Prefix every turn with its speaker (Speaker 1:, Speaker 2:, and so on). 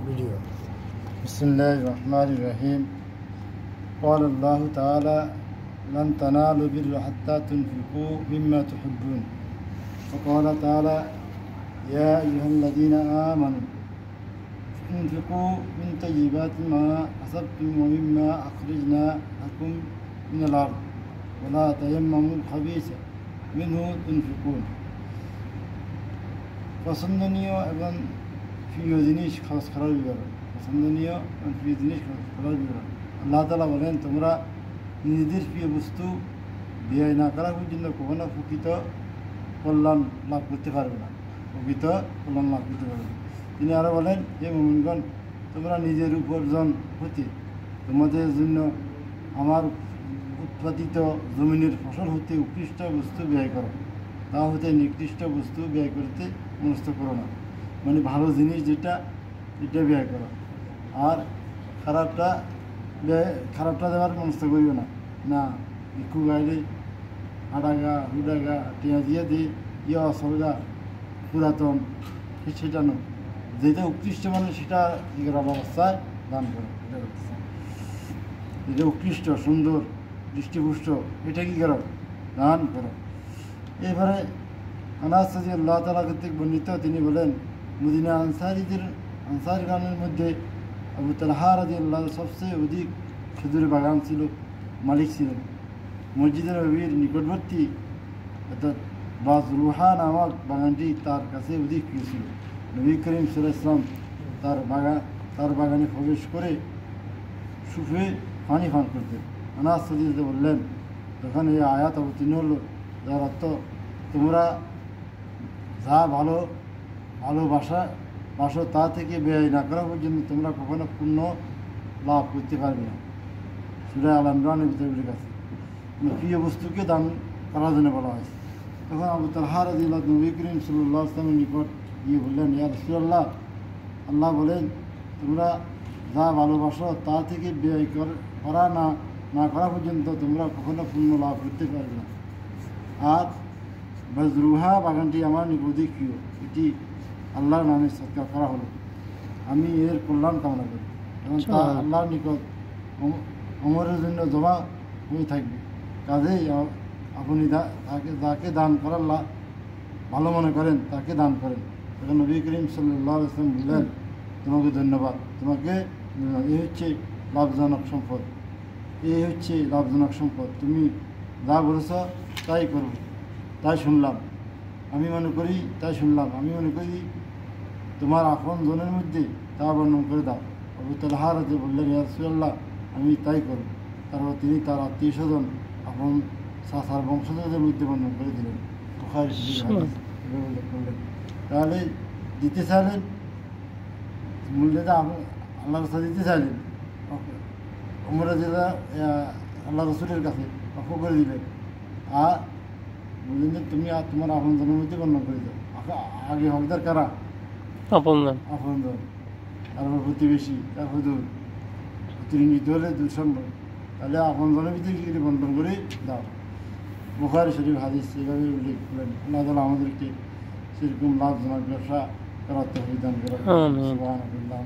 Speaker 1: Video. বিসমিল্লাহির রহমানির রহিম। قال الله تعالى لن تنالوا البر حتى تنفقوا مما تحبون وقال تعالى يا أيها الذين آمنوا انفقوا من طيبات ما كسبتم ومما أخرجنا لكم من الأرض ولا تيمموا الخبيث منه تنفقون। পছন্দনীয় এবং প্রিয় জিনিস খরচ করার বিবরণ। পছন্দনীয় এবং প্রিয় জিনিস খরচ করার বিবরণ। আল্লাহ তাআলা বলেন, তোমরা নিজেদের প্রিয় বস্তু ব্যয় না করা পর্যন্ত কখনো প্রকৃত কল্যাণ লাভ করতে পারবে না, প্রকৃত কল্যাণ লাভ করতে পারবে না। তিনি আরও বলেন, হে মুমিনগণ, তোমরা নিজের উপার্জন হতে তোমাদের জন্য আমার উৎপাদিত জমিনের ফসল হতে উৎকৃষ্ট বস্তু ব্যয় করো, তা হতে নিকৃষ্ট বস্তু ব্যয় করতে মনস্থ করো না। মানে ভালো জিনিস যেটা এটা ব্যয় করো, আর খারাপটা দেওয়ার মনস্থ করিও না। না ভিক্ষু গাইলে হাডাগা হুডাগা টিয়া দিয়ে দিয়ে ইয়ে অসলগা পুরাতন সেটা নয়, যেটা উৎকৃষ্ট মানে সেটা করার অবস্থায় দান করো। এটা করতেছে যেটা উৎকৃষ্ট সুন্দর দৃষ্টিপুষ্ট এটা কী করো, দান করো। এবারে আনাস রাদিয়াল্লাহু তাআলা কর্তৃক বর্ণিত, তিনি বলেন, মদিনা আনসারি গানের মধ্যে আবু তালহা রাদিয়াল্লাহু সবচেয়ে অধিক খেজুরের বাগান ছিল, মালিক ছিলেন। মসজিদের নবীর নিকটবর্তী অর্থাৎ বাজরুহা নামক বাগানটি তার কাছে অধিক প্রিয় ছিল। নবী করিম সাল্লাল্লাহু আলাইহি ওয়াসাল্লাম তার বাগানে প্রবেশ করে সুফে পানি পান করতেন। আনাস রাদিয়াল্লাহু বললেন, তখন এই আয়াত অবতীর্ণ হলো, যার অর্থ, তোমরা যা ভালোবাসো তা থেকে ব্যয় না করা পর্যন্ত তোমরা কখনো পূর্ণ লাভ করতে পারবে না। সূরা আল ইমরানের ভিতরে কাছে প্রিয় বস্তুকে দান করার জন্য বলা হয়েছে। তখন আবু তালহা রাদিয়াল্লাহু নবী করিম সাল্লাল্লাহু আলাইহি ওয়াসাল্লামের নিকট গিয়ে বললেন, ইয়া রাসূলুল্লাহ, আল্লাহ বলেন, তোমরা যা ভালোবাসো তা থেকে ব্যয় করা না করা পর্যন্ত তোমরা কখনো পূর্ণ লাভ করতে পারবে না। আর বাজরুহা বাগানটি আমার নিকট অধিক প্রিয়, এটি আল্লাহর নামে সৎকার করা হলো, আমি এর কল্যাণ কামনা করি এবং তা আল্লাহর নিকট অমরের জন্য জমা হয়ে থাকবে। কাজেই আপনি যাকে দান করার ভালো মনে করেন তাকে দান করেন। তখন নবী করিম সাল্লাল্লাহু আলাইহি ওয়াসাল্লাম বললেন, তোমাকে ধন্যবাদ, এই হচ্ছে লাভজনক সম্পদ, তুমি যা বলেছ তাই করব, তাই শুনলাম, আমি মনে করি তোমার আপন জনের মধ্যে তা বর্ণন করে দাও। আবু তালহা রাদিয়াল্লাহু বললেন, ইয়া রাসূলুল্লাহ, আমি তাই করব। তারপর তিনি তার আত্মীয় স্বজন আপন চাচার বংশধরদের মধ্যে বর্ণন করে দিলেন। বুখারী শরীফ করলেন। তাহলে দিতে চাইলেন মূল্যটা আল্লাহ রাসূল দিতে চাইলেন, ওমর রাদিয়াল্লাহু আল্লাহ রাসূলের কাছে অফ করে দিলেন। আর বললেন যে তুমি আর তোমার আপন জনের মধ্যে বর্ণন করে দাও। আগে হকদার কারা? আপনজন, তারপর প্রতিবেশী, তারপর দূর, অতিরিক্ত হলে দূর সম্ভব, তাহলে আপন জনের ভিতরে কী বন্টন করে দাও। বুখারী শরীফ হাদিস এভাবে উল্লেখ করলেন। আল্লাহ তাআলা আমাদেরকে সেরকম লাভজনক ব্যবসা করার তৌফিক দান করেন। সুবহানাল্লাহ।